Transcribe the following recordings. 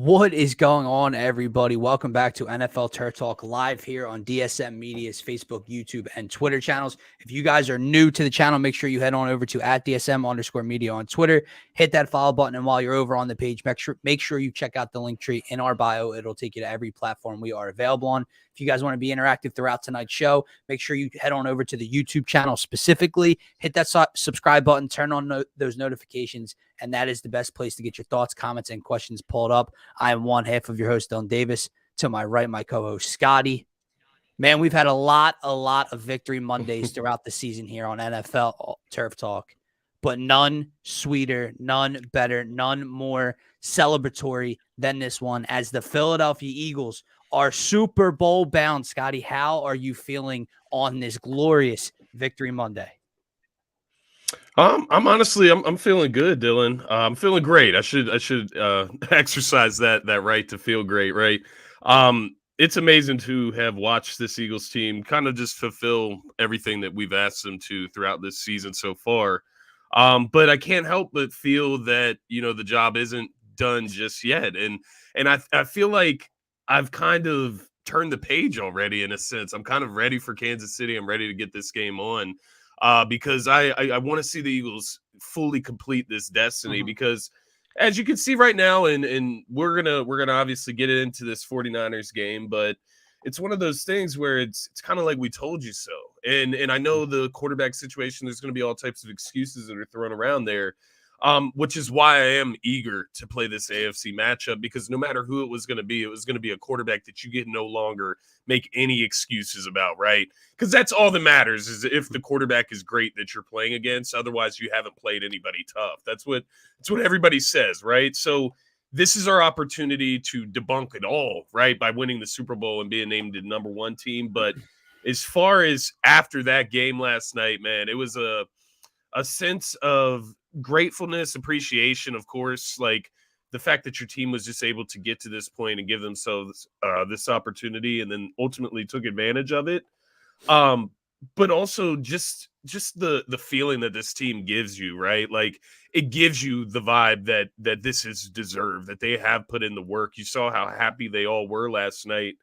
What is going on, everybody? Welcome back to NFL Turf Talk live here on DSM Media's Facebook, YouTube, and Twitter channels. If you guys are new to the channel, make sure you head on over to @DSM_media on Twitter. Hit that follow button, and while you're over on the page, make sure you check out the link tree in our bio. It'll take you to every platform we are available on. If you guys want to be interactive throughout tonight's show, make sure you head on over to the YouTube channel specifically. Hit that subscribe button, turn on those notifications, and that is the best place to get your thoughts, comments, and questions pulled up. I am one half of your host, Dylan Davis. To my right, my co-host, Scotty. Man, we've had a lot of Victory Mondays throughout the season here on NFL Turf Talk, but none sweeter, none better, none more celebratory than this one as the Philadelphia Eagles are Super Bowl bound. Scotty, how are you feeling on this glorious Victory Monday? I'm honestly, I'm feeling good, Dylan. I'm feeling great. I should exercise that right to feel great, right? It's amazing to have watched this Eagles team kind of just fulfill everything that we've asked them to throughout this season so far. But I can't help but feel that the job isn't done just yet, and I feel like I've kind of turned the page already in a sense. I'm kind of ready for Kansas City. I'm ready to get this game on. Because I want to see the Eagles fully complete this destiny. Because as you can see right now, and we're gonna obviously get into this 49ers game, but it's one of those things where it's kind of like we told you so. And I know the quarterback situation, there's going to be all types of excuses that are thrown around there. Which is why I am eager to play this AFC matchup, because no matter who it was going to be a quarterback that you can no longer make any excuses about, right? Because that's all that matters, is if the quarterback is great that you're playing against. Otherwise, you haven't played anybody tough. That's what everybody says, right? So this is our opportunity to debunk it all, right? By winning the Super Bowl and being named the number one team. But as far as after that game last night, man, it was a sense of gratefulness, appreciation, of course, like the fact that your team was just able to get to this point and give themselves this opportunity, and then ultimately took advantage of it. But also just the feeling that this team gives you, right? Like, it gives you the vibe that this is deserved, that they have put in the work. You saw how happy they all were last night.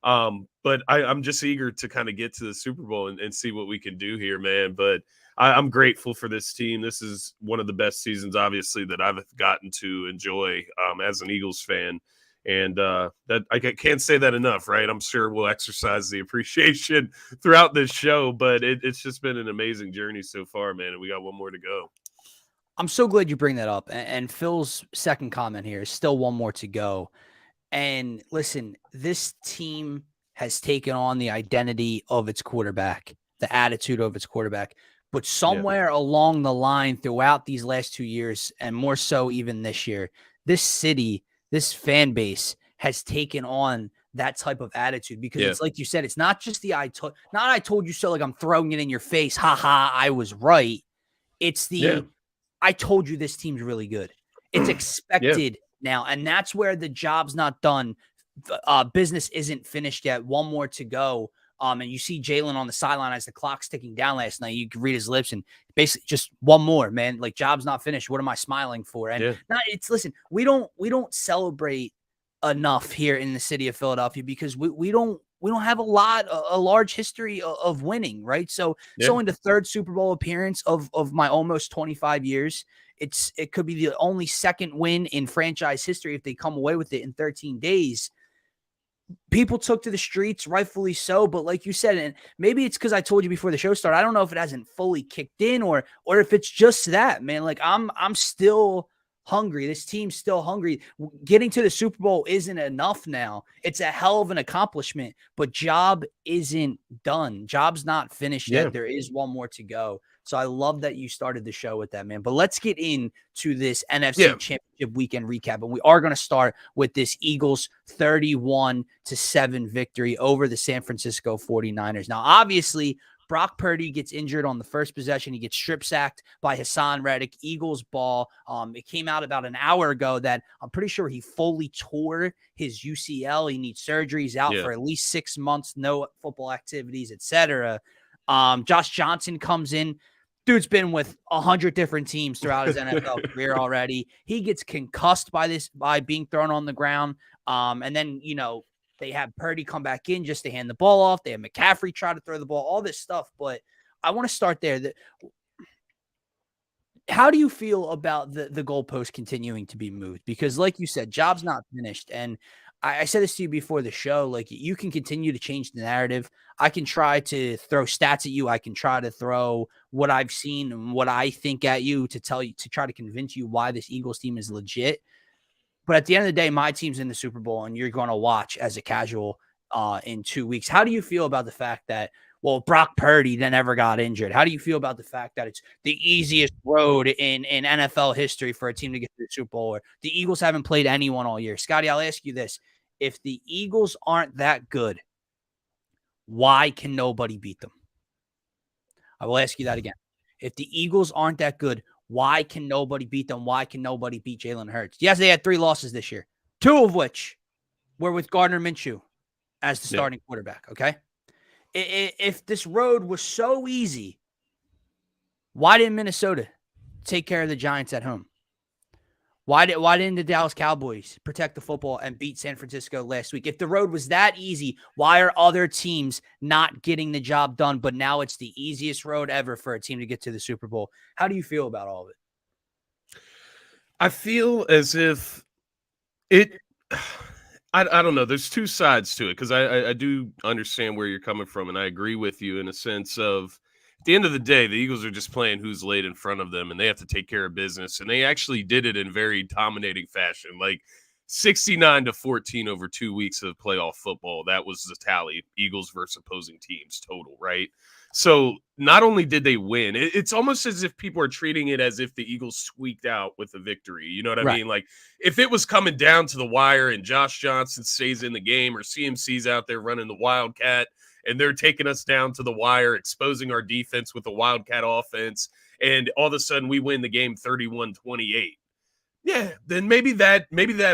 But I'm just eager to kind of get to the Super Bowl and see what we can do here, man. But I'm grateful for this team. This is one of the best seasons, obviously, that I've gotten to enjoy as an Eagles fan. And that I can't say that enough, right? I'm sure we'll exercise the appreciation throughout this show, but it's just been an amazing journey so far, man. And we got one more to go. I'm so glad you bring that up. And Phil's second comment here is still one more to go. And listen, this team has taken on the identity of its quarterback, the attitude of its quarterback. But somewhere along the line throughout these last 2 years, and more so even this year, this city, this fan base has taken on that type of attitude, because it's like you said, it's not just the I told you so, like I'm throwing it in your face. Ha ha, I was right. It's the I told you this team's really good. It's expected now. And that's where the job's not done. Business isn't finished yet. One more to go. And you see Jalen on the sideline as the clock's ticking down last night. You can read his lips and basically just one more, man. Like, job's not finished. What am I smiling for? And listen, we don't celebrate enough here in the city of Philadelphia, because we don't have a large history of winning, right? So it's only the third Super Bowl appearance of my almost 25 years. It could be the only second win in franchise history if they come away with it in 13 days. People took to the streets, rightfully so, but like you said, and maybe it's because I told you before the show started, I don't know if it hasn't fully kicked in or if it's just that, man. Like, I'm still hungry. This team's still hungry. Getting to the Super Bowl isn't enough now. It's a hell of an accomplishment, but job isn't done. Job's not finished yet. There is one more to go. So I love that you started the show with that, man. But let's get into this NFC Championship weekend recap. And we are going to start with this Eagles 31-7 victory over the San Francisco 49ers. Now, obviously, Brock Purdy gets injured on the first possession. He gets strip sacked by Hassan Reddick. Eagles ball. It came out about an hour ago that I'm pretty sure he fully tore his UCL. He needs surgery. He's out for at least 6 months, no football activities, etc. Josh Johnson comes in. Dude's been with 100 different teams throughout his NFL career already. He gets concussed by being thrown on the ground. And then, they have Purdy come back in just to hand the ball off. They have McCaffrey try to throw the ball, all this stuff. But I want to start there. How do you feel about the goalpost continuing to be moved? Because like you said, job's not finished. And I said this to you before the show, like you can continue to change the narrative. I can try to throw stats at you. I can try to throw what I've seen and what I think at you to try to convince you why this Eagles team is legit. But at the end of the day, my team's in the Super Bowl and you're going to watch as a casual in 2 weeks. How do you feel about the fact that, well, Brock Purdy then never got injured? How do you feel about the fact that it's the easiest road in NFL history for a team to get to the Super Bowl? Or the Eagles haven't played anyone all year. Scotty, I'll ask you this. If the Eagles aren't that good, why can nobody beat them? I will ask you that again. If the Eagles aren't that good, why can nobody beat them? Why can nobody beat Jalen Hurts? Yes, they had 3 losses this year, 2 of which were with Gardner Minshew as the starting quarterback, okay? If this road was so easy, why didn't Minnesota take care of the Giants at home? Why didn't the Dallas Cowboys protect the football and beat San Francisco last week? If the road was that easy, why are other teams not getting the job done? But now it's the easiest road ever for a team to get to the Super Bowl. How do you feel about all of it? I feel as if it I don't know. There's 2 sides to it because I do understand where you're coming from, and I agree with you in a sense of at the end of the day, the Eagles are just playing who's laid in front of them, and they have to take care of business. And they actually did it in very dominating fashion, like 69-14 over 2 weeks of playoff football. That was the tally, Eagles versus opposing teams total, right? So not only did they win, it's almost as if people are treating it as if the Eagles squeaked out with a victory. You know what I mean? Like if it was coming down to the wire and Josh Johnson stays in the game or CMC's out there running the Wildcat and they're taking us down to the wire, exposing our defense with a Wildcat offense, and all of a sudden we win the game 31-28. Yeah, then maybe that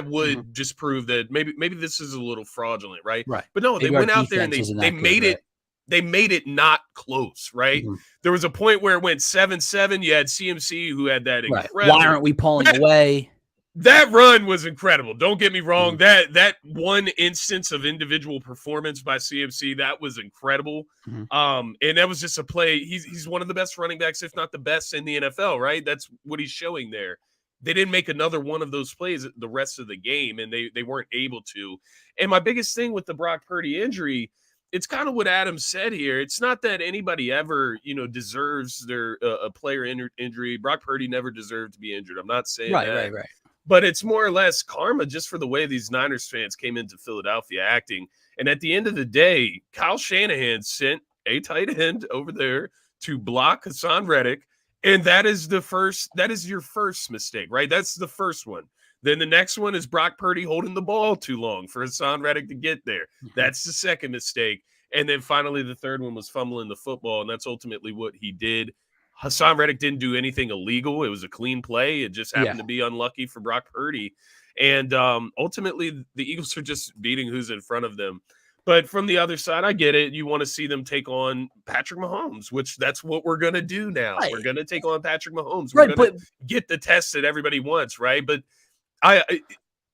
would just prove that maybe this is a little fraudulent, right? Right. But no, they went out there and they made it. They made it not close, right? There was a point where it went 7-7. You had CMC who had that incredible. Why aren't we pulling away? That run was incredible. Don't get me wrong. That one instance of individual performance by CMC, that was incredible. And that was just a play. He's one of the best running backs, if not the best in the NFL, right? That's what he's showing there. They didn't make another one of those plays the rest of the game, and they weren't able to. And my biggest thing with the Brock Purdy injury, it's kind of what Adam said here. It's not that anybody ever, deserves their a player injury. Brock Purdy never deserved to be injured. I'm not saying that. Right. But it's more or less karma just for the way these Niners fans came into Philadelphia acting. And at the end of the day, Kyle Shanahan sent a tight end over there to block Hassan Reddick. And that is your first mistake, right? That's the first one. Then the next one is Brock Purdy holding the ball too long for Hassan Reddick to get there. That's the second mistake. And then finally, the third one was fumbling the football, and that's ultimately what he did. Hassan Reddick didn't do anything illegal. It was a clean play. It just happened to be unlucky for Brock Purdy. And ultimately, the Eagles are just beating who's in front of them. But from the other side, I get it. You want to see them take on Patrick Mahomes, which that's what we're going to do now. Right. We're going to take on Patrick Mahomes. We're going to get the test that everybody wants, right? But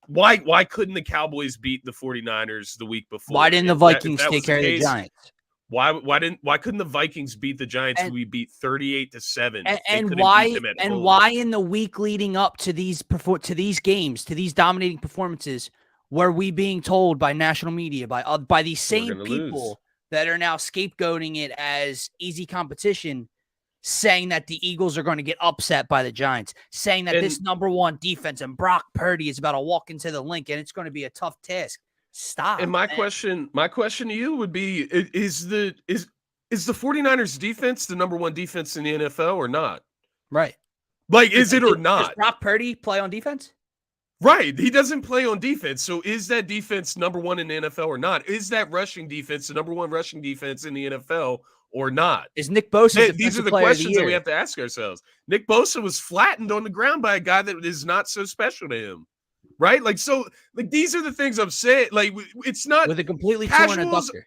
why couldn't the Cowboys beat the 49ers the week before? Why didn't the Vikings take care of the Giants? Why couldn't the Vikings beat the Giants who we beat 38-7? And why in the week leading up to these games, to these dominating performances, were we being told by national media, by these same people that are now scapegoating it as easy competition, saying that the Eagles are going to get upset by the Giants, saying that this number one defense and Brock Purdy is about to walk into the link and it's going to be a tough task? Stop. And my question to you would be, is the 49ers defense the number one defense in the NFL or not? Right. Like, is it or not? Does Brock Purdy play on defense? Right. He doesn't play on defense. So is that defense number one in the NFL or not? Is that rushing defense the number one rushing defense in the NFL or not? Is Nick Bosa these are the questions that we have to ask ourselves. Nick Bosa was flattened on the ground by a guy that is not so special to him. Right? Like, so, like, these are the things I'm saying. Like, it's not with a completely torn adductor.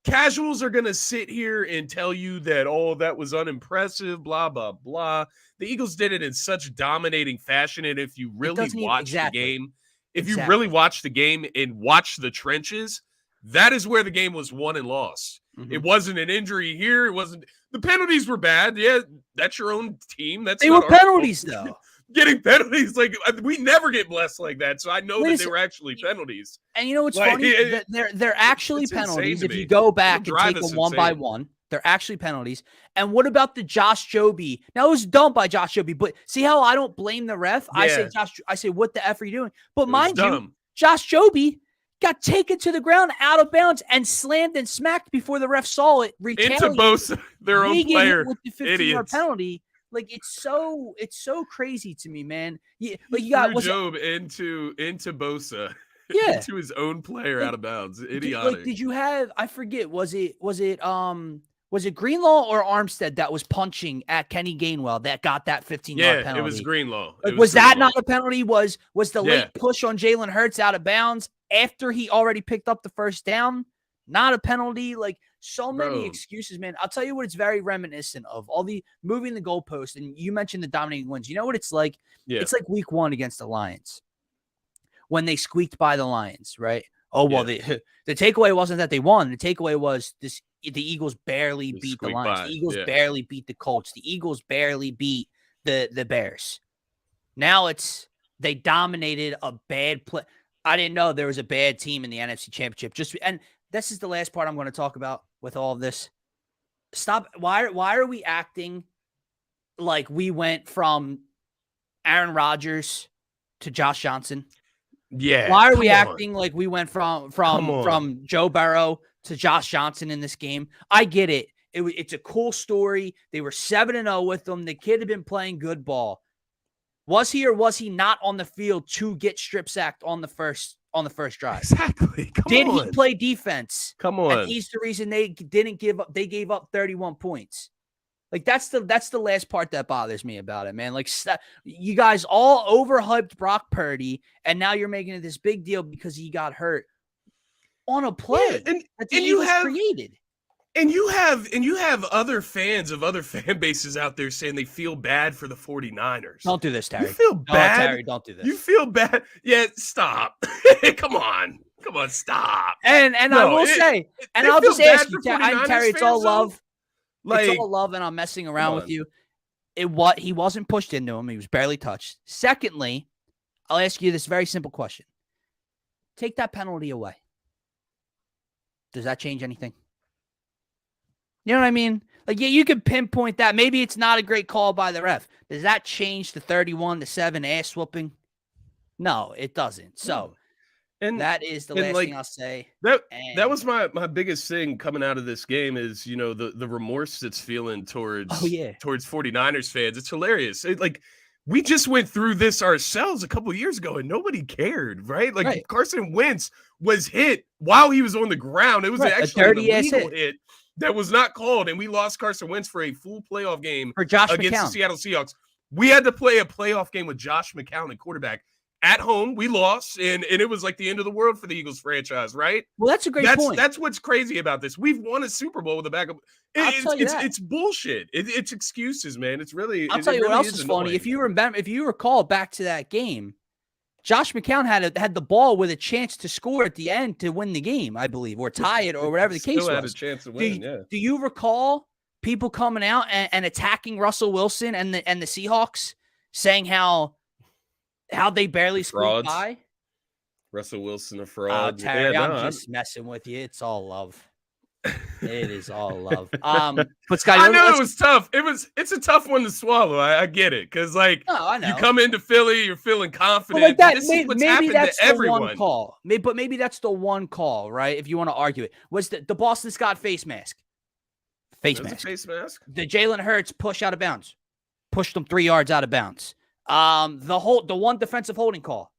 casuals are going to sit here and tell you that, oh, that was unimpressive, blah, blah, blah. The Eagles did it in such dominating fashion. And if you It really doesn't even watch the exactly. game, if you really watch the game and watch the trenches, that is where the game was won and lost. Mm-hmm. It wasn't an injury here. It wasn't. The penalties were bad. Yeah, that's your own team. That's they not were penalties, though. Getting penalties, like we never get blessed like that. So I know that they were actually penalties. And you know what's like, funny? They're actually penalties. If you go back and take them one by one, they're actually penalties. And what about the Josh Joby? Now it was done by Josh Joby, but see how I don't blame the ref? Yeah. I say, what the F are you doing? But mind you, Josh Joby got taken to the ground out of bounds and slammed and smacked before the ref saw it. Into Bosa, their own player. With the 15-yard penalty. Like it's so crazy to me, man. Like you got Job into Bosa, yeah, into his own player out of bounds. Idiotic. Did you have? I forget. Was it Greenlaw or Armstead that was punching at Kenny Gainwell that got that 15-yard penalty? It was Greenlaw. Like, was that not a penalty? Was the late push on Jalen Hurts out of bounds after he already picked up the first down? Not a penalty. Like so many excuses, man. I'll tell you what it's very reminiscent of. All the moving the goalpost, and you mentioned the dominating wins. You know what it's like? Yeah. It's like week 1 against the Lions when they squeaked by the Lions, right? Oh, well, the takeaway wasn't that they won. The takeaway was the Eagles barely beat the Lions. The Eagles barely beat the Colts. The Eagles barely beat the Bears. Now they dominated a bad play. I didn't know there was a bad team in the NFC Championship. And this is the last part I'm going to talk about with all of this. Stop. Why are we acting like we went from Aaron Rodgers to Josh Johnson? Yeah. Why are we acting like we went from Joe Burrow to Josh Johnson in this game? I get it. It's a cool story. They were 7-0 with them. The kid had been playing good ball. Was he or was he not on the field to get strip sacked on the first drive? Exactly. Did he play defense? Come on. And he's the reason they didn't give up. They gave up 31 points. Like that's the last part that bothers me about it, man. Like you guys all overhyped Brock Purdy, and now you're making it this big deal because he got hurt on a play and you have created. And you have other fans of other fan bases out there saying they feel bad for the 49ers. Don't do this, Terry. You feel bad? No, Terry, don't do this. You feel bad? Yeah, stop. Come on, stop. And I will say, and I'll just ask you, Terry, it's all love. It's all love, and I'm messing around with you. He wasn't pushed into him. He was barely touched. Secondly, I'll ask you this very simple question. Take that penalty away. Does that change anything? You know what I mean? Like, yeah, you can pinpoint that. Maybe it's not a great call by the ref. Does that change the 31-7 ass whooping? No, it doesn't. So, and that is the last thing I'll say. That was my biggest thing coming out of this game is, the remorse that's feeling towards 49ers fans. It's hilarious. We just went through this ourselves a couple of years ago and nobody cared, right? Carson Wentz was hit while he was on the ground. It was actually a illegal hit that was not called, and we lost Carson Wentz for a full playoff game against the Seattle Seahawks. We had to play a playoff game with Josh McCown at quarterback. At home, we lost, and it was like the end of the world for the Eagles franchise, right? Well, that's a great point. That's what's crazy about this. We've won a Super Bowl with a backup. It's bullshit. It's excuses, man. It's really. I'll tell you what else is funny. If you recall back to that game, Josh McCown had the ball with a chance to score at the end to win the game, I believe, or tie it, or whatever the case was. Still had a chance to win. Do you recall people coming out and attacking Russell Wilson and the Seahawks, saying how they barely squeaked by? Russell Wilson a fraud. Terry, I'm just messing with you. It's all love. It is all love. But Scott, I know it was tough. It's a tough one to swallow. I get it because I know. You come into Philly, you're feeling confident. Like that, maybe that's the one call. Maybe that's the one call, right? If you want to argue it, was the Boston Scott face mask. Face mask. The Jalen Hurts push out of bounds, pushed them 3 yards out of bounds. The one defensive holding call.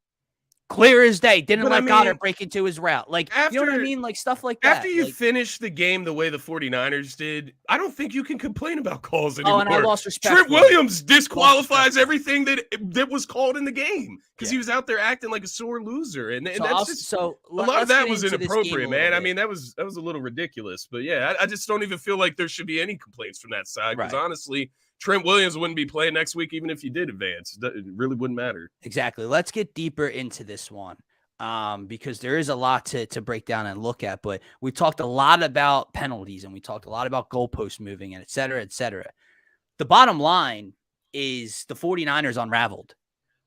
clear as day. Didn't But let Goddard break into his route. Like, you know what I after mean? Like, stuff like after that. you Like, finish the game the way the 49ers did, I don't think you can complain about calls oh, and I anymore. lost respect Trent for him. Williams Lost respect disqualifies for him. everything that was called in the game because Yeah. he was out there acting like a sore loser, and So that's just a lot of let's that get was into this game a inappropriate, little man. I bit. mean, that was a little ridiculous, but yeah, I just don't even feel like there should be any complaints from that side because Right. honestly, Trent Williams wouldn't be playing next week even if he did advance. It really wouldn't matter. Exactly. Let's get deeper into this one. Because there is a lot to break down and look at, but we talked a lot about penalties and we talked a lot about goalposts moving and et cetera, et cetera. The bottom line is the 49ers unraveled.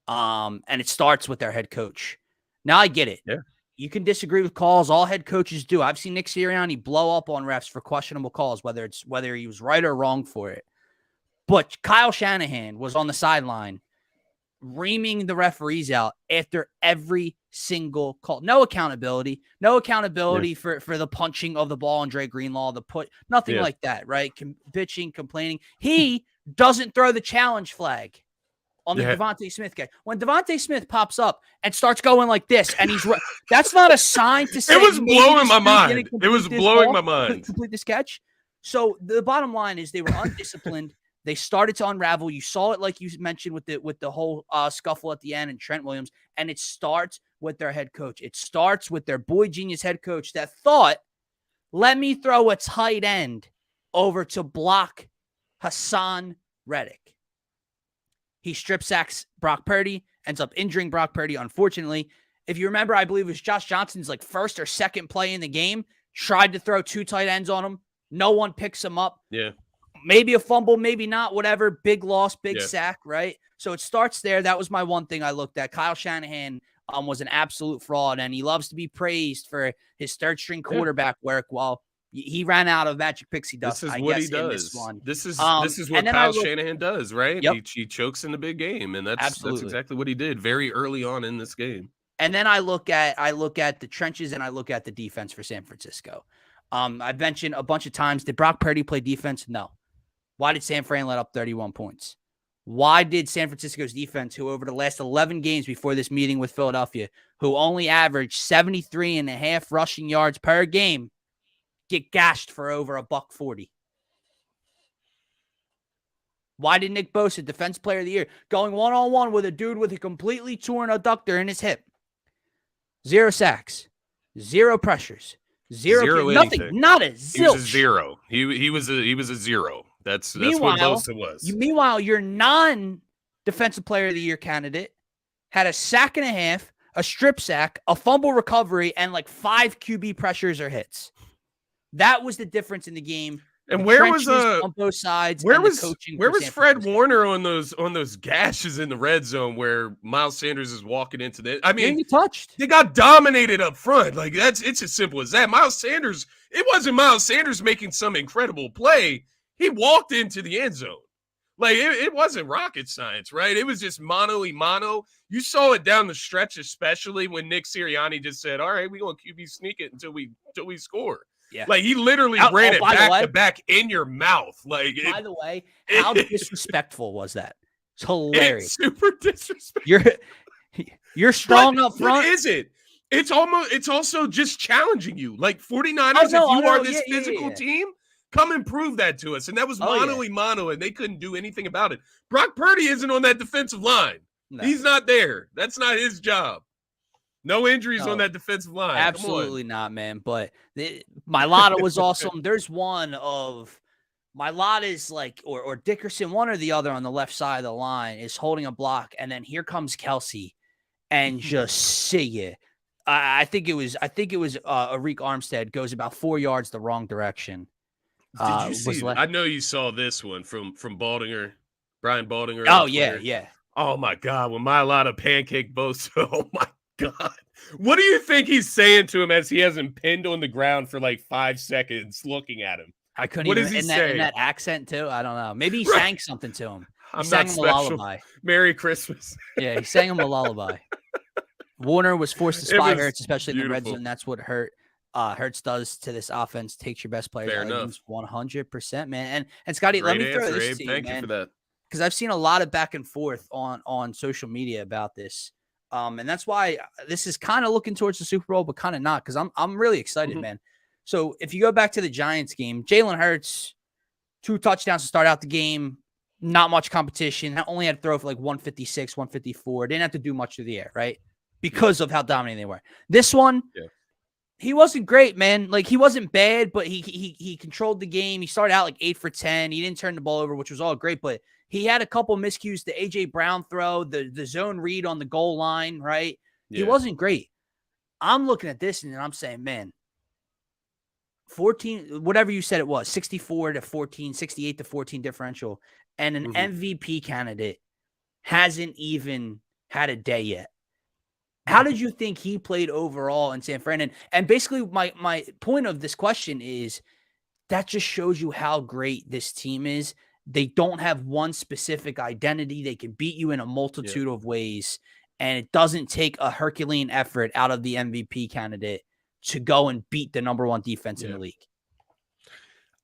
And it starts with their head coach. Now I get it. Yeah. You can disagree with calls. All head coaches do. I've seen Nick Sirianni blow up on refs for questionable calls, whether he was right or wrong for it. But Kyle Shanahan was on the sideline reaming the referees out after every single call. No accountability for the punching of the ball on Dre Greenlaw, nothing like that, right? Bitching, complaining. He doesn't throw the challenge flag on the Devontae Smith guy. When Devontae Smith pops up and starts going like this, and that's not a sign to say it was blowing my mind. It was blowing my mind. Complete the sketch. So the bottom line is they were undisciplined. They started to unravel. You saw it, like you mentioned, with the whole scuffle at the end and Trent Williams. And it starts with their head coach. It starts with their boy genius head coach that thought, let me throw a tight end over to block Hassan Reddick. He strip sacks Brock Purdy, ends up injuring Brock Purdy, unfortunately. If you remember, I believe it was Josh Johnson's like first or second play in the game, tried to throw two tight ends on him. No one picks him up. Yeah. Maybe a fumble, maybe not, whatever. Big loss, big sack, right? So it starts there. That was my one thing I looked at. Kyle Shanahan was an absolute fraud, and he loves to be praised for his third-string quarterback work. Well, he ran out of magic pixie dust. This is what he does. This is what Kyle Shanahan does, right? Yep. He chokes in the big game, and that's exactly what he did very early on in this game. And then I look at the trenches and I look at the defense for San Francisco. I've mentioned a bunch of times, did Brock Purdy play defense? No. Why did San Fran let up 31 points? Why did San Francisco's defense, who over the last 11 games before this meeting with Philadelphia, who only averaged 73.5 rushing yards per game, get gashed for over $140? Why did Nick Bosa, Defense Player of the Year, going one-on-one with a dude with a completely torn adductor in his hip? 0 sacks, 0 pressures, zero nothing, not a zilch. He was a zero. He was a zero. That's what Bosa was. Meanwhile, your non-Defensive Player of the Year candidate had a sack and a half, a strip sack, a fumble recovery, and like 5 QB pressures or hits. That was the difference in the game. And where was on both sides? Where was Fred Warner on those gashes in the red zone where Miles Sanders is walking into the? I mean, he touched. They got dominated up front. Like it's as simple as that. Miles Sanders. It wasn't Miles Sanders making some incredible play. He walked into the end zone. Like it wasn't rocket science, right? It was just mano-a-mano. You saw it down the stretch, especially when Nick Sirianni just said, "All right, we're gonna QB sneak it until we score." Yeah. Like he literally ran it back to back in your mouth. Like by the way, how disrespectful was that? It's hilarious. It's super disrespectful. You're strong up front. What is it? It's also just challenging you. Like 49ers, if you are this physical team, come and prove that to us. And that was mano-a-mano, and they couldn't do anything about it. Brock Purdy isn't on that defensive line. No. He's not there. That's not his job. No injuries on that defensive line. Absolutely not, man. But Mailata was awesome. There's one of Mailata is like, or Dickerson, one or the other on the left side of the line is holding a block, and then here comes Kelsey, and just see it. I think it was Arik Armstead goes about 4 yards the wrong direction. Did you see? I know you saw this one from Baldinger, Brian Baldinger. Oh yeah. Oh my God, when Mailata pancake Bosa, oh my God. What do you think he's saying to him as he has him pinned on the ground for like 5 seconds looking at him? I couldn't what even in that accent too. I don't know. Maybe he sang something to him. He sang him a lullaby. Merry Christmas. Yeah, he sang him a lullaby. Warner was forced to spy Hurts, especially in the red zone. That's what Hurts does to this offense. Takes your best players. Fair enough. 100%, man. And Scotty, let me throw this to you, Thank you for that. Because I've seen a lot of back and forth on social media about this. And that's why this is kind of looking towards the Super Bowl, but kind of not, because I'm really excited, man. So if you go back to the Giants game, Jalen Hurts, 2 touchdowns to start out the game, not much competition. Only had to throw for like 156, 154. Didn't have to do much through the air, right? Because of how dominant they were. This one, he wasn't great, man. Like, he wasn't bad, but he controlled the game. He started out like 8 for 10. He didn't turn the ball over, which was all great, but he had a couple miscues. The A.J. Brown throw, the zone read on the goal line, right? He wasn't great. I'm looking at this and I'm saying, man, 14, whatever you said it was, 64 to 14, 68 to 14 differential, and an MVP candidate hasn't even had a day yet. How did you think he played overall in San Fran? And basically my point of this question is that just shows you how great this team is. They don't have one specific identity. They can beat you in a multitude of ways, and it doesn't take a Herculean effort out of the MVP candidate to go and beat the number 1 defense in the league.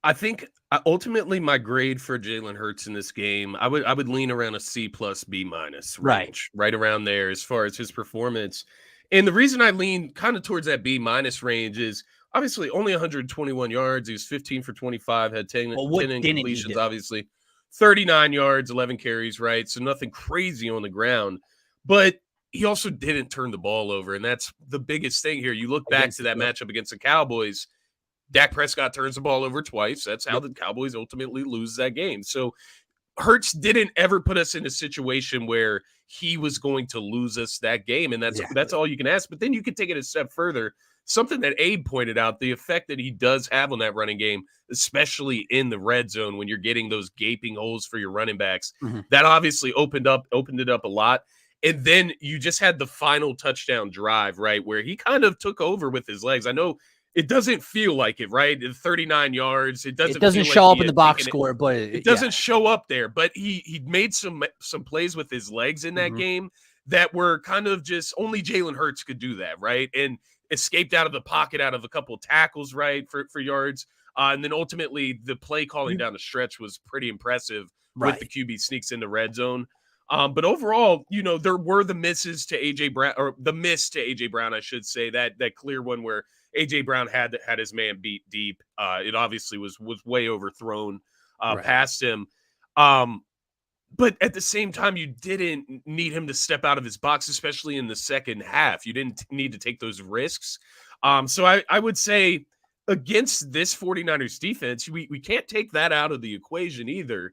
I think ultimately my grade for Jalen Hurts in this game, I would lean around a C plus B minus range, right around there as far as his performance. And the reason I lean kind of towards that B minus range is obviously only 121 yards. He was 15 for 25, had 10 incompletions, obviously 39 yards, 11 carries, right? So nothing crazy on the ground, but he also didn't turn the ball over. And that's the biggest thing here. You look back to that matchup against the Cowboys, Dak Prescott turns the ball over twice. That's how the Cowboys ultimately lose that game. So Hurts didn't ever put us in a situation where he was going to lose us that game. And that's all you can ask. But then you can take it a step further. Something that Abe pointed out, the effect that he does have on that running game, especially in the red zone when you're getting those gaping holes for your running backs, that obviously opened it up a lot. And then you just had the final touchdown drive, right, where he kind of took over with his legs. I know it doesn't feel like it, right? 39 yards. It doesn't show up in the box score, but it doesn't show up there. But he made some plays with his legs in that game that were kind of just only Jalen Hurts could do that, right? And escaped out of the pocket, out of a couple of tackles, right, for yards. And then ultimately the play calling down the stretch was pretty impressive with the QB sneaks in the red zone. But overall, there were the misses to A.J. Brown, or the miss to A.J. Brown, I should say, that clear one where A.J. Brown had his man beat deep. It obviously was way overthrown past him. But at the same time, you didn't need him to step out of his box, especially in the second half. You didn't need to take those risks. So I would say against this 49ers defense, we can't take that out of the equation either.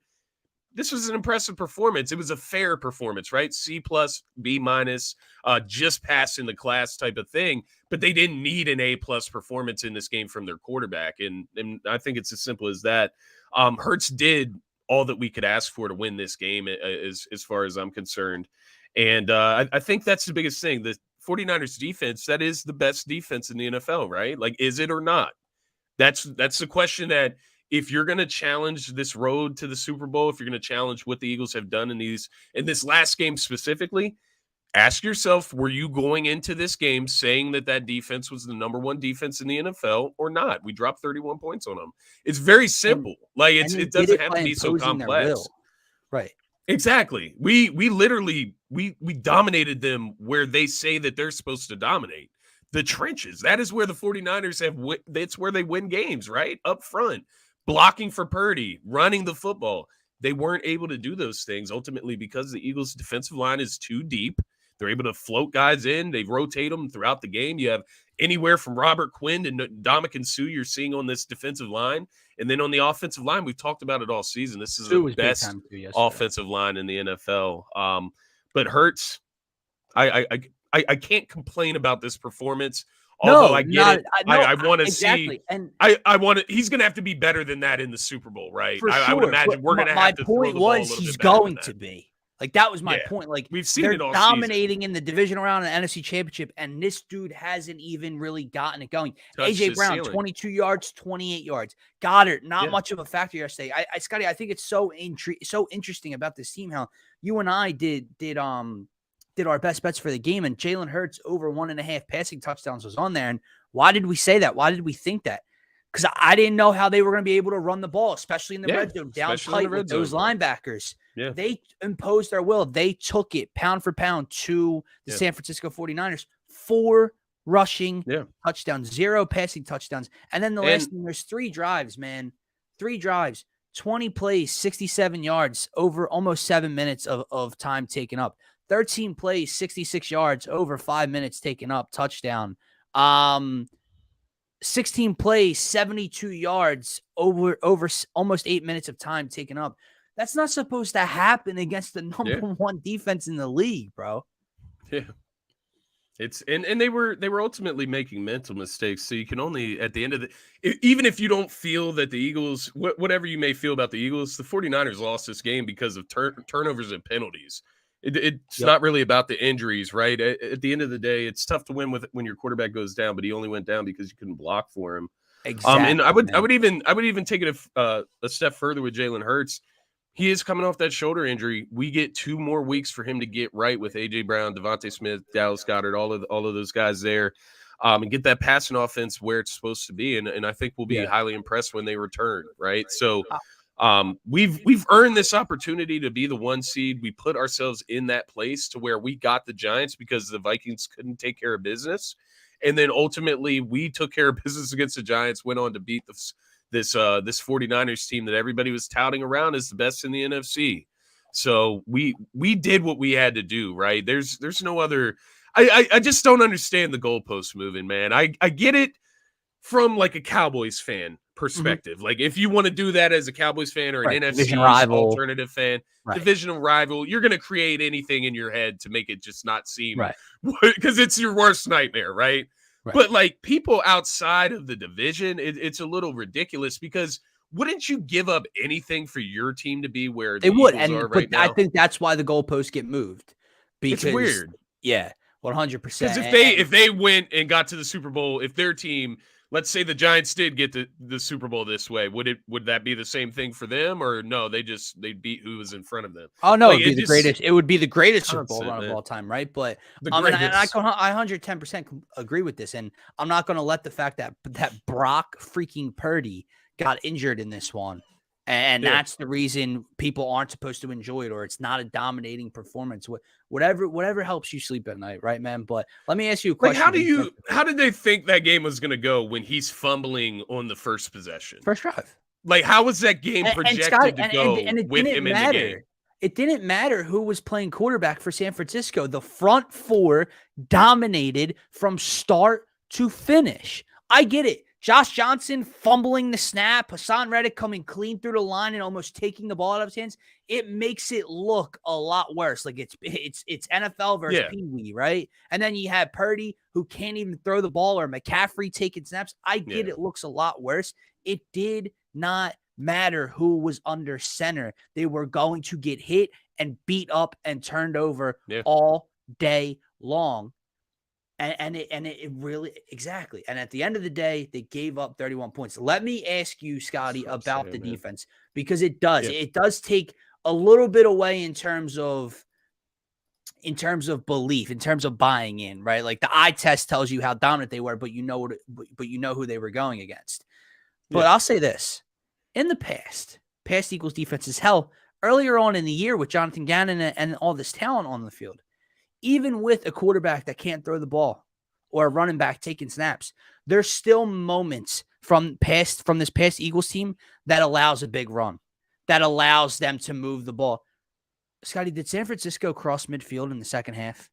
This was an impressive performance. It was a fair performance, right? C plus, B minus, just passing the class type of thing. But they didn't need an A plus performance in this game from their quarterback. And I think it's as simple as that. Hurts did all that we could ask for to win this game as far as I'm concerned. And I think that's the biggest thing. The 49ers defense, that is the best defense in the NFL, right? Like, is it or not? That's the question that if you're going to challenge this road to the Super Bowl, if you're going to challenge what the Eagles have done in this last game specifically, ask yourself, were you going into this game saying that defense was the number 1 defense in the NFL or not? We dropped 31 points on them. It's very simple. It doesn't have to be so complex. Right. Exactly. We literally dominated them where they say that they're supposed to dominate. The trenches. That is where the 49ers that's where they win games, right? Up front. Blocking for Purdy, running the football. They weren't able to do those things ultimately because the Eagles' defensive line is too deep. They're able to float guys in. They rotate them throughout the game. You have anywhere from Robert Quinn to Ndamukong Suh you're seeing on this defensive line. And then on the offensive line, we've talked about it all season. This is the best offensive line in the NFL. But Hurts, I can't complain about this performance. Although I get it, I want to see, and I want to. He's going to have to be better than that in the Super Bowl, right? I would imagine we're going to have to. My point was he's going to be. Like, that was my point. Like, we've seen it all dominating in the divisional round and NFC Championship, and this dude hasn't even really gotten it going. A.J. Brown, 22 yards, 28 yards. Goddard, not much of a factor yesterday. Scotty, I think it's so interesting about this team how you and I did our best bets for the game, and Jalen Hurts over 1.5 passing touchdowns was on there. And why did we say that? Why did we think that? because I didn't know how they were going to be able to run the ball, especially in the Yeah, red zone, down especially in the tight with red those zone. linebackers. Yeah. They imposed their will. They took it pound for pound to the Yeah. San Francisco 49ers. 4 rushing Yeah. touchdowns, 0 passing touchdowns. And then the last thing, there's 3 drives, man. 3 drives, 20 plays, 67 yards, over almost 7 minutes of time taken up. 13 plays, 66 yards, over 5 minutes taken up, touchdown. 16 plays, 72 yards, over almost 8 minutes of time taken up. That's not supposed to happen against the number 1 defense in the league, bro. Yeah. It's and they were ultimately making mental mistakes. So you can only, at the end of even if you don't feel that the Eagles, whatever you may feel about the Eagles, the 49ers lost this game because of turnovers and penalties. It's not really about the injuries, right? At the end of the day, it's tough to win when your quarterback goes down, but he only went down because you couldn't block for him. Exactly. And I would even take it a step further with Jalen Hurts. He is coming off that shoulder injury. We get 2 more weeks for him to get right with AJ Brown, Devontae Smith, Dallas Goedert, all of those guys there, and get that passing offense where it's supposed to be. And I think we'll be highly impressed when they return. Right. So we've earned this opportunity to be the 1 seed. We put ourselves in that place to where we got the Giants because the Vikings couldn't take care of business. And then ultimately we took care of business against the Giants, went on to beat this 49ers team that everybody was touting around as the best in the NFC. So we did what we had to do, right? There's no other. I just don't understand the goalpost moving, man. I get it from like a Cowboys fan perspective. Like if you want to do that as a Cowboys fan or an NFC alternative fan, divisional rival, you're going to create anything in your head to make it just not seem because it's your worst nightmare, right? But like people outside of the division, it's a little ridiculous because wouldn't you give up anything for your team to be where the Eagles are right now? I think that's why the goalposts get moved. Because, it's weird. Yeah, 100%. Because if they went and got to the Super Bowl, if their team, let's say the Giants did get the Super Bowl this way, would that be the same thing for them, or no? They beat who was in front of them. Oh no, it'd be the greatest. It would be the greatest Super Bowl run of all time, right? But I 110% agree with this, and I'm not going to let the fact that Brock freaking Purdy got injured in this one, and that's the reason people aren't supposed to enjoy it, or it's not a dominating performance. Whatever helps you sleep at night, right, man? But let me ask you a question. Like, how did they think that game was going to go when he's fumbling on the first possession? First drive. Like, how was that game projected to go with him in the game? It didn't matter who was playing quarterback for San Francisco. The front 4 dominated from start to finish. I get it. Josh Johnson fumbling the snap, Hassan Reddick coming clean through the line and almost taking the ball out of his hands. It makes it look a lot worse. Like it's NFL versus Pee Wee, right? And then you have Purdy who can't even throw the ball, or McCaffrey taking snaps. I get it looks a lot worse. It did not matter who was under center. They were going to get hit and beat up and turned over all day long. And it really, exactly. And at the end of the day, they gave up 31 points. Let me ask you, Scotty, about the defense, because it does take a little bit away in terms of belief, in terms of buying in, right? Like the eye test tells you how dominant they were, but you know who they were going against. But I'll say this: in the past Eagles defenses, hell, earlier on in the year with Jonathan Gannon and all this talent on the field, even with a quarterback that can't throw the ball or a running back taking snaps, there's still moments from this past Eagles team that allows a big run, that allows them to move the ball. Scotty, did San Francisco cross midfield in the second half?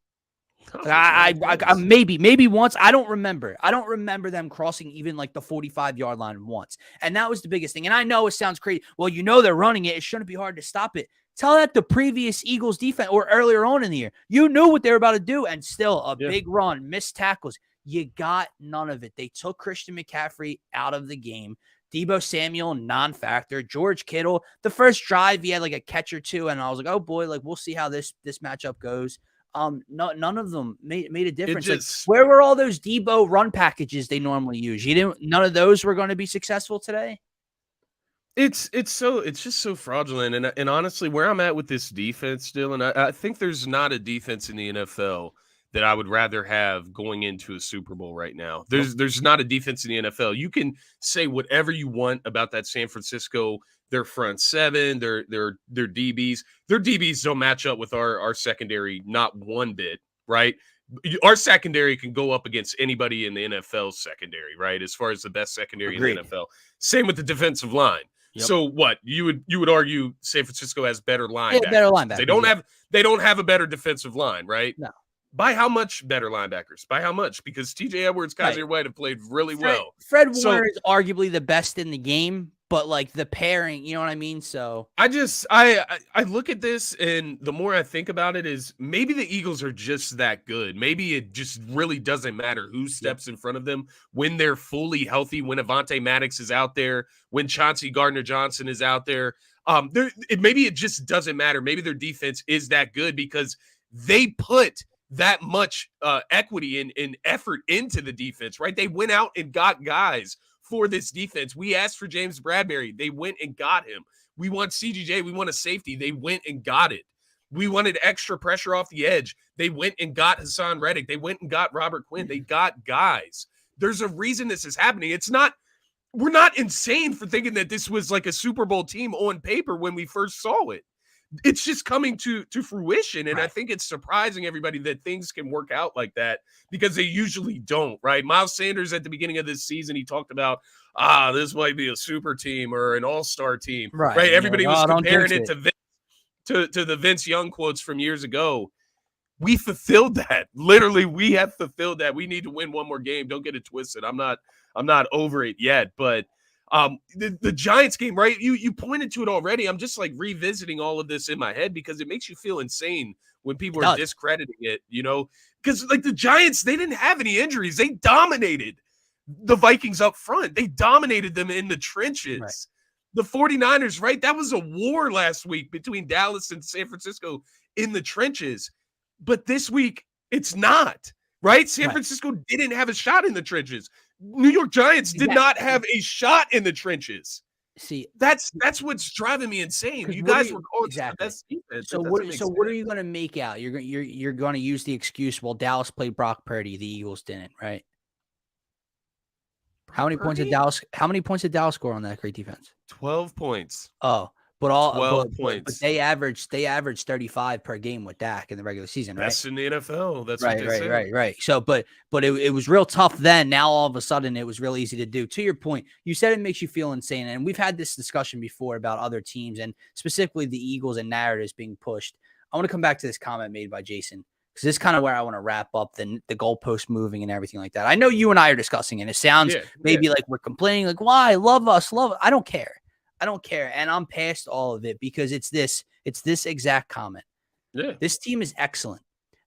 I maybe once. I don't remember. I don't remember them crossing even like the 45-yard line once. And that was the biggest thing. And I know it sounds crazy. Well, they're running it. It shouldn't be hard to stop it. Tell that the previous Eagles defense, or earlier on in the year. You knew what they were about to do, and still a big run, missed tackles. You got none of it. They took Christian McCaffrey out of the game. Deebo Samuel, non-factor. George Kittle, the first drive, he had like a catch or two, and I was like, oh boy, like we'll see how this matchup goes. None of them made a difference. Where were all those Deebo run packages they normally use? None of those were going to be successful today. It's just so fraudulent. And honestly, where I'm at with this defense, Dylan, I think there's not a defense in the NFL that I would rather have going into a Super Bowl right now. There's not a defense in the NFL. You can say whatever you want about that San Francisco, their front seven, their DBs. Their DBs don't match up with our secondary not one bit, right? Our secondary can go up against anybody in the NFL secondary, right? As far as the best secondary in the Agreed. NFL. Same with the defensive line. Yep. So what? You would argue San Francisco has better linebackers. Yeah, better linebackers. They don't have a better defensive line, right? No. By how much better linebackers? By how much? Because TJ Edwards, Kaiser White have played really well. Fred Warner is arguably the best in the game, but like the pairing, you know what I mean? So I look at this, and the more I think about it is maybe the Eagles are just that good. Maybe it just really doesn't matter who steps in front of them when they're fully healthy, when Avonte Maddox is out there, when Chauncey Gardner-Johnson is out there. Maybe it just doesn't matter. Maybe their defense is that good because they put that much equity and effort into the defense, right? They went out and got guys for this defense. We asked for James Bradbury. They went and got him. We want CGJ. We want a safety. They went and got it. We wanted extra pressure off the edge. They went and got Hassan Reddick. They went and got Robert Quinn. They got guys. There's a reason this is happening. We're not insane for thinking that this was like a Super Bowl team on paper when we first saw it. It's just coming to fruition. And I think it's surprising everybody that things can work out like that because they usually don't, right? Miles Sanders at the beginning of this season, he talked about, this might be a super team or an all-star team, right? Everybody was comparing it to the Vince Young quotes from years ago. We fulfilled that. Literally, we have fulfilled that. We need to win one more game. Don't get it twisted. I'm not over it yet, but the Giants game, right? You pointed to it already. I'm just like revisiting all of this in my head because it makes you feel insane when people are discrediting it, because like the Giants, they didn't have any injuries. They dominated the Vikings up front. They dominated them in the trenches. Right. The 49ers, right? That was a war last week between Dallas and San Francisco in the trenches. But this week, it's not, right? San Francisco didn't have a shot in the trenches. New York Giants did not have a shot in the trenches. See, that's what's driving me insane. You guys were calling the best defense. So what are you going to make out? You're going to use the excuse, well, Dallas played Brock Purdy, the Eagles didn't, right? How many points did Dallas score on that great defense? 12 points. Oh, but 12 points. But they averaged 35 per game with Dak in the regular season, right? Best in the NFL. That's right. So, but it was real tough then. Now all of a sudden it was real easy to do. To your point, you said it makes you feel insane, and we've had this discussion before about other teams and specifically the Eagles and narratives being pushed. I want to come back to this comment made by Jason because this is kind of where I want to wrap up the goalpost moving and everything like that. I know you and I are discussing it. It sounds maybe like we're complaining, like why love us. I don't care. And I'm past all of it because it's this exact comment. Yeah. This team is excellent.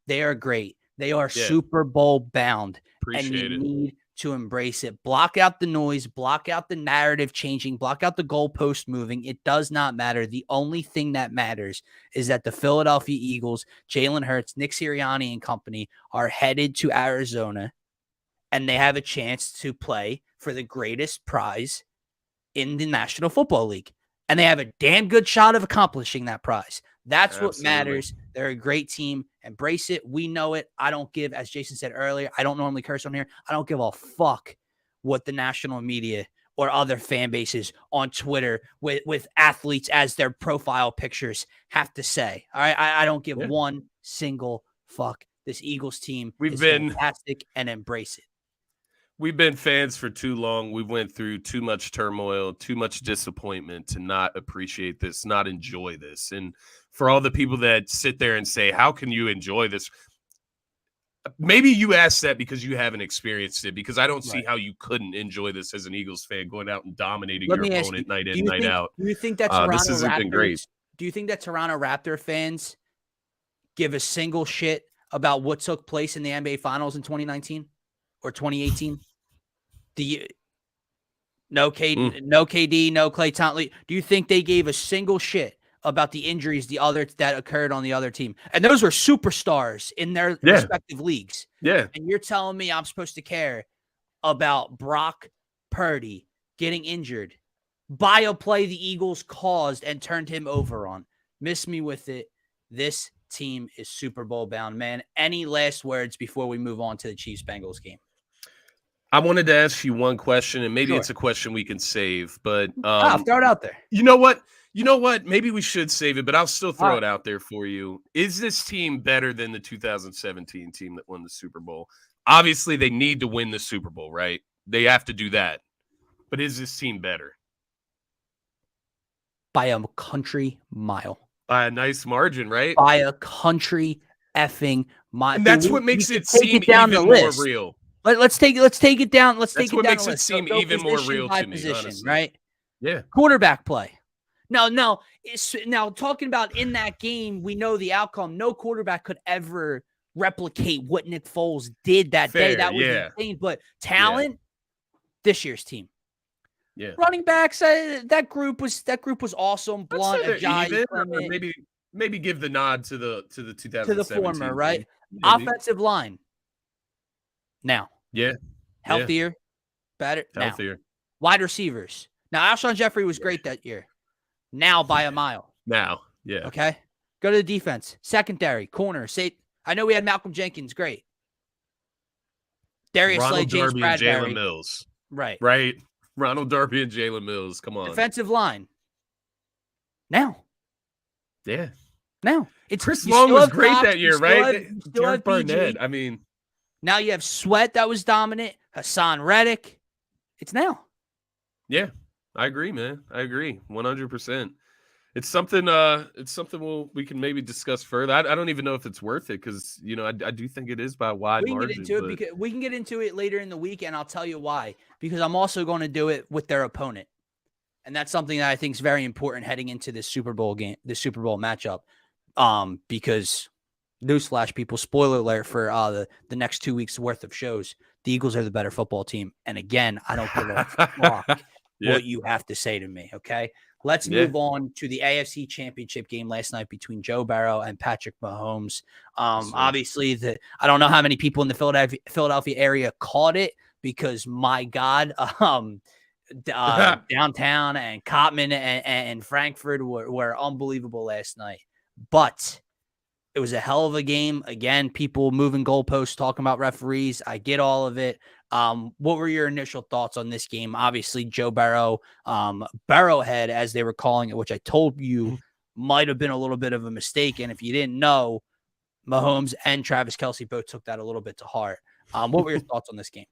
They are great. They are Super Bowl bound. Appreciate you need to embrace it. Block out the noise, block out the narrative changing, block out the goalpost moving. It does not matter. The only thing that matters is that the Philadelphia Eagles, Jalen Hurts, Nick Sirianni and company are headed to Arizona and they have a chance to play for the greatest prize in the National Football League. And they have a damn good shot of accomplishing that prize. That's what matters. They're a great team. Embrace it. We know it. I don't give, as Jason said earlier, I don't normally curse on here. I don't give a fuck what the national media or other fan bases on Twitter with athletes as their profile pictures have to say. All right. I don't give one single fuck. This Eagles team is fantastic and embrace it. We've been fans for too long. We went through too much turmoil, too much disappointment to not appreciate this, not enjoy this. And for all the people that sit there and say, how can you enjoy this? Maybe you asked that because you haven't experienced it, because I don't see how you couldn't enjoy this as an Eagles fan, going out and dominating your opponent night in, night out. Do you think that this has been great. Do you think that Toronto Raptor fans give a single shit about what took place in the NBA Finals in 2019 or 2018? No KD, no Klay Thompson. Do you think they gave a single shit about the injuries that occurred on the other team? And those were superstars in their respective leagues. Yeah. And you're telling me I'm supposed to care about Brock Purdy getting injured by a play the Eagles caused and turned him over on? Miss me with it. This team is Super Bowl bound, man. Any last words before we move on to the Chiefs-Bengals game? I wanted to ask you one question, and maybe Sure. it's a question we can save, but Throw it out there. you know what? You know what? Maybe we should save it, but I'll still All throw right. it out there for you. Is this team better than the 2017 team that won the Super Bowl? Obviously, they need to win the Super Bowl, right? They have to do that. But is this team better? By a country mile. By a nice margin, right? By a country effing mile. And that's what makes it seem down even the more list. real. Let's take it down. Let's take That's it what down makes the it list. seem Go even more position real by to me, position, honestly. right? Yeah. Quarterback play. Now, talking about in that game, we know the outcome. No quarterback could ever replicate what Nick Foles did that day. That was insane. But talent, this year's team. Yeah. Running backs, that group was awesome. Blunt, Ajayi, Clement, maybe give the nod to the 2017 to the former, right? Maybe. Offensive line. Now. Yeah. Healthier, better. Healthier. Now. Wide receivers. Now, Alshon Jeffrey was great that year. Now by a mile. Now. Yeah. Okay. Go to the defense. Secondary, corner. I know we had Malcolm Jenkins. Great. Darius Slay, James Bradbury. And Jalen Mills. Right. Ronald Darby and Jalen Mills. Come on. Defensive line. Now. Yeah. Now. Chris Long was great that year, right? Derek Barnett. I mean. Now you have Sweat that was dominant. Hassan Reddick. It's now. Yeah. I agree, man. I agree. 100%. It's something we can maybe discuss further. I don't even know if it's worth it because, I do think it is by a wide margin. We can get into it later in the week, and I'll tell you why. Because I'm also going to do it with their opponent. And that's something that I think is very important heading into this Super Bowl game, this Super Bowl matchup. Because newsflash, people, spoiler alert for the next 2 weeks worth of shows. The Eagles are the better football team. And again, I don't give a fuck what you have to say to me. Okay. Let's move on to the AFC Championship game last night between Joe Burrow and Patrick Mahomes. Obviously, I don't know how many people in the Philadelphia area caught it because, my God, downtown and Cotman and Frankfurt were unbelievable last night. But it was a hell of a game. Again, people moving goalposts, talking about referees. I get all of it. What were your initial thoughts on this game? Obviously, Joe Burrow, Burrowhead, as they were calling it, which I told you might have been a little bit of a mistake. And if you didn't know, Mahomes and Travis Kelce both took that a little bit to heart. What were your thoughts on this game?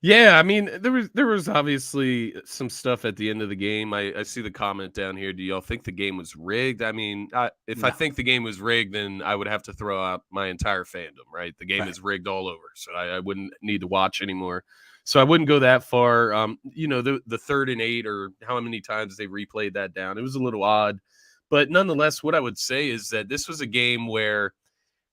Yeah, I mean, there was obviously some stuff at the end of the game. I see the comment down here. Do y'all think the game was rigged? I mean, if I think the game was rigged, then I would have to throw out my entire fandom, right? The game is rigged all over, so I wouldn't need to watch anymore. So I wouldn't go that far. The 3rd and 8 or how many times they replayed that down, it was a little odd. But nonetheless, what I would say is that this was a game where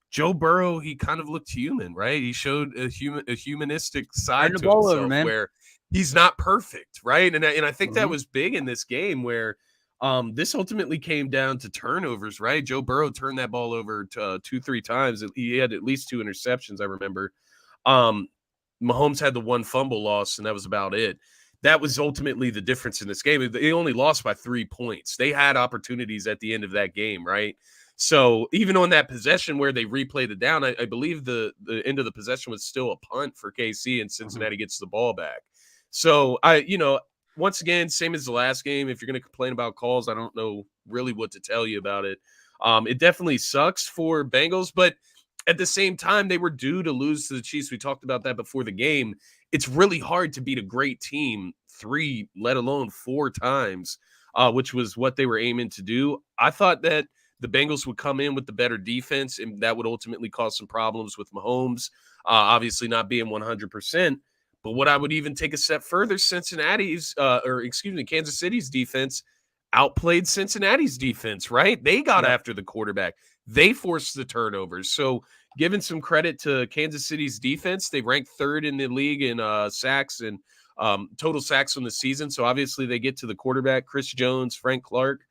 Joe Burrow, he kind of looked human, right? He showed a humanistic side to himself where he's not perfect, right? And I think that was big in this game where this ultimately came down to turnovers, right? Joe Burrow turned that ball over 2-3 times. He had at least 2 interceptions, I remember. Mahomes had the 1 fumble loss, and that was about it. That was ultimately the difference in this game. They only lost by 3 points. They had opportunities at the end of that game, right? So even on that possession where they replayed it down, I believe the end of the possession was still a punt for KC, and Cincinnati gets the ball back. So once again, same as the last game. If you're going to complain about calls, I don't know really what to tell you about it. It definitely sucks for Bengals, but at the same time, they were due to lose to the Chiefs. We talked about that before the game. It's really hard to beat a great team 3, let alone 4 times, which was what they were aiming to do. I thought that the Bengals would come in with the better defense, and that would ultimately cause some problems with Mahomes, obviously not being 100%. But what I would even take a step further, Kansas City's defense outplayed Cincinnati's defense, right? They got after the quarterback. They forced the turnovers. So giving some credit to Kansas City's defense, they ranked 3rd in the league in sacks and total sacks on the season. So obviously they get to the quarterback, Chris Jones, Frank Clark.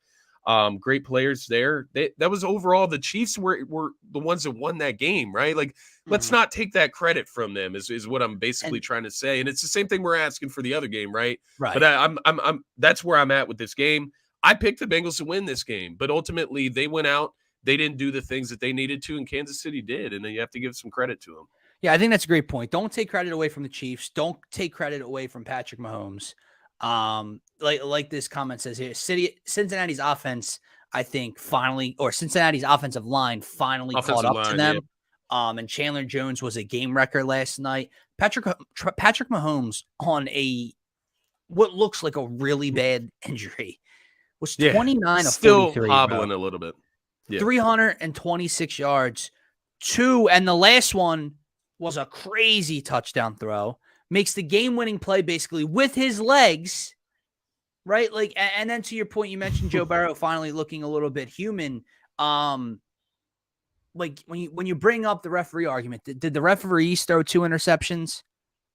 Great players there. That was overall the Chiefs were the ones that won that game, right? Like, let's not take that credit from them is what I'm basically trying to say. And it's the same thing we're asking for the other game, right? Right. But I'm that's where I'm at with this game. I picked the Bengals to win this game, but ultimately they went out, they didn't do the things that they needed to, and Kansas City did, and then you have to give some credit to them. Yeah, I think that's a great point. Don't take credit away from the Chiefs. Don't take credit away from Patrick Mahomes. Like this comment says here, Cincinnati's offense, I think Cincinnati's offensive line finally caught up to them. Yeah. And Chandler Jones was a game wrecker last night. Patrick Mahomes on what looks like a really bad injury was 29 of 43. Still hobbling a little bit. Yeah. 326 yards. And the last one was a crazy touchdown throw. Makes the game-winning play basically with his legs, right? Like, and then to your point, you mentioned Joe Burrow finally looking a little bit human. Like when you bring up the referee argument, did the referees throw 2 interceptions?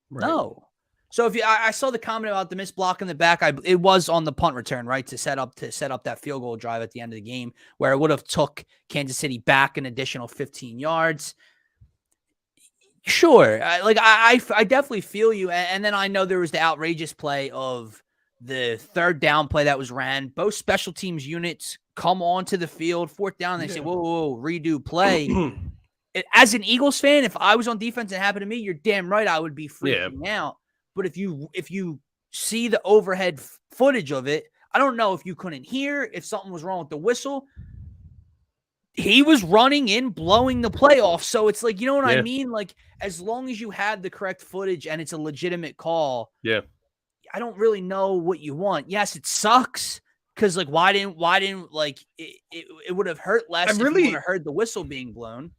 Right. No. So if I saw the comment about the missed block in the back, it was on the punt return, right, to set up that field goal drive at the end of the game, where it would have took Kansas City back an additional 15 yards. Sure, I definitely feel you, and then I know there was the outrageous play of the third down play that was ran. Both special teams units come onto the field, fourth down, and they say, "Whoa, redo play." As an Eagles fan, if I was on defense and it happened to me, you're damn right I would be freaking out. But if you see the overhead footage of it, I don't know if you couldn't hear, if something was wrong with the whistle. He was running in, blowing the play off. So it's like, you know what I mean? Like, as long as you had the correct footage and it's a legitimate call, I don't really know what you want. Yes, it sucks because like why didn't like it would have hurt less if you would have heard the whistle being blown.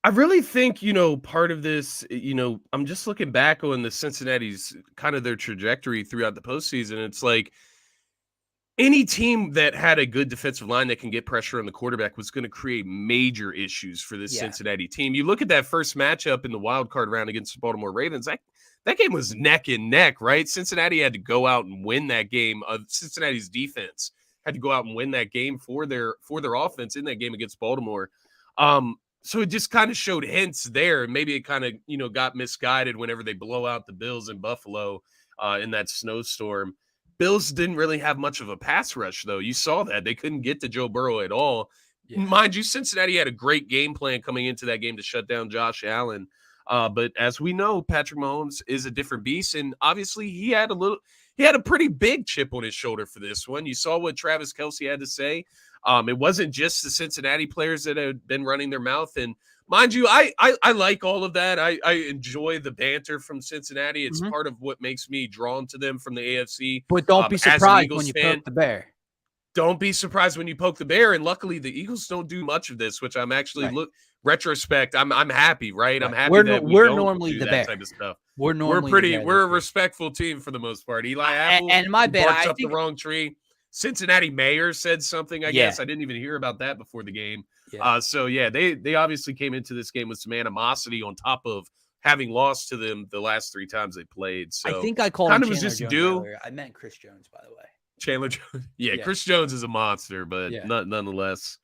I really think, part of this, I'm just looking back on the Cincinnati's kind of their trajectory throughout the postseason. It's like any team that had a good defensive line that can get pressure on the quarterback was going to create major issues for this Cincinnati team. You look at that first matchup in the wild card round against the Baltimore Ravens, that game was neck and neck, right? Cincinnati had to go out and win that game. Cincinnati's defense had to go out and win that game for their offense in that game against Baltimore. So it just kind of showed hints there. Maybe it kind of, got misguided whenever they blow out the Bills in Buffalo in that snowstorm. Bills didn't really have much of a pass rush, though. You saw that. They couldn't get to Joe Burrow at all. Yeah. Mind you, Cincinnati had a great game plan coming into that game to shut down Josh Allen. But as we know, Patrick Mahomes is a different beast. And obviously he had a pretty big chip on his shoulder for this one. You saw what Travis Kelce had to say. It wasn't just the Cincinnati players that had been running their mouth. And mind you, I like all of that. I enjoy the banter from Cincinnati. It's part of what makes me drawn to them from the AFC. But don't be surprised when you poke the bear. Don't be surprised when you poke the bear. And luckily, the Eagles don't do much of this, which I'm actually retrospect. I'm happy, right? I'm happy that we're normally do the that bear type of stuff. We're a respectful team for the most part. Eli Apple and my bad, barks up the wrong tree. Cincinnati mayor said something, I guess. I didn't even hear about that before the game. They obviously came into this game with some animosity on top of having lost to them the last 3 times they played. So I think I called him Chandler just Jones earlier. I meant Chris Jones, by the way. Chandler Jones. Yeah, Chris Jones is a monster, but nonetheless.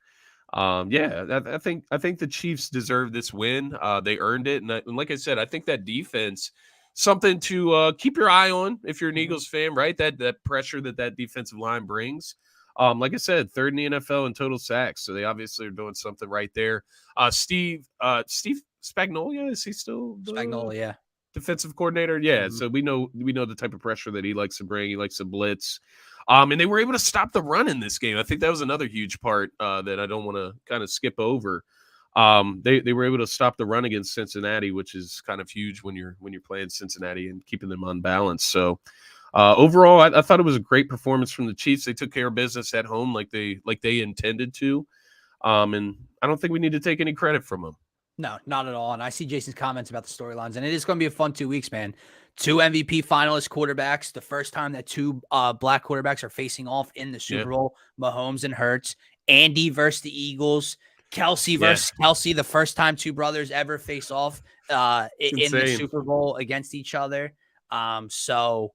I think the Chiefs deserve this win. They earned it. And like I said, I think that defense, something to keep your eye on if you're an Eagles fan, right? That pressure that defensive line brings. Like I said, 3rd in the NFL in total sacks. So they obviously are doing something right there. Steve Spagnuolo, is he still Spagnuolo, defensive coordinator? Yeah. So we know the type of pressure that he likes to bring. He likes to blitz. And they were able to stop the run in this game. I think that was another huge part that I don't want to kind of skip over. They were able to stop the run against Cincinnati, which is kind of huge when you're playing Cincinnati and keeping them on balance. So overall, I thought it was a great performance from the Chiefs. They took care of business at home like they intended to. And I don't think we need to take any credit from them. No, not at all. And I see Jason's comments about the storylines, and it is going to be a fun 2 weeks, man. 2 MVP finalist quarterbacks. The first time that 2 black quarterbacks are facing off in the Super Bowl. Mahomes and Hurts. Andy versus the Eagles. Kelsey versus Kelsey. The first time 2 brothers ever face off in the Super Bowl against each other. So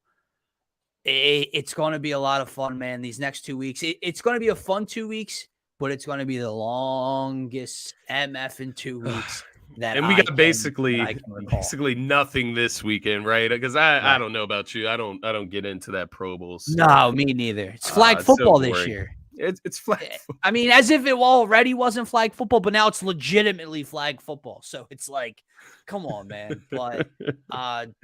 it's going to be a lot of fun, man. These next 2 weeks. It's going to be a fun 2 weeks. But it's going to be the longest MF in 2 weeks and we got basically nothing this weekend, right? Because I don't know about you. I don't get into that Pro Bowl stuff. No, me neither. It's flag football this year. It's flag football. I mean, as if it already wasn't flag football, but now it's legitimately flag football. So it's like, come on, man. But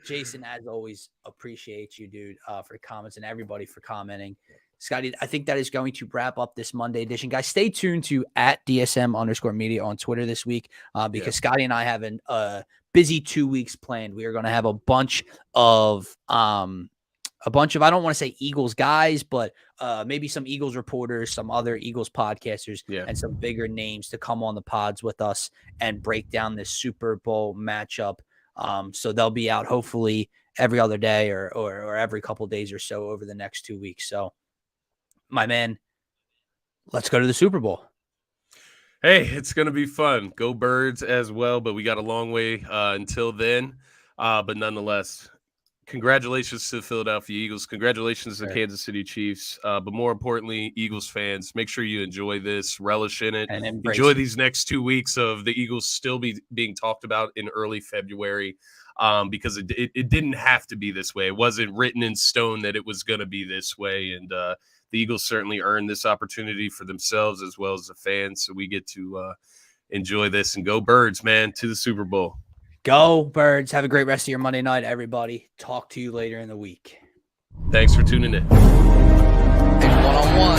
Jason, as always, appreciate you, dude, for comments, and everybody for commenting. Scotty, I think that is going to wrap up this Monday edition. Guys, stay tuned to @DSM_media on Twitter this week because Scotty and I have a busy 2 weeks planned. We are going to have a bunch of I don't want to say Eagles guys, but maybe some Eagles reporters, some other Eagles podcasters, and some bigger names to come on the pods with us and break down this Super Bowl matchup. So they'll be out hopefully every other day or every couple days or so over the next 2 weeks. So, my man, let's go to the Super Bowl. Hey, it's going to be fun. Go Birds as well, but we got a long way until then. But nonetheless, congratulations to the Philadelphia Eagles. Congratulations to the Kansas City Chiefs. But more importantly, Eagles fans, make sure you enjoy this, relish in it, and enjoy these next 2 weeks of the Eagles still being talked about in early February because it didn't have to be this way. It wasn't written in stone that it was going to be this way. And the Eagles certainly earned this opportunity for themselves as well as the fans. So we get to enjoy this and go Birds, man, to the Super Bowl. Go Birds. Have a great rest of your Monday night, everybody. Talk to you later in the week. Thanks for tuning in.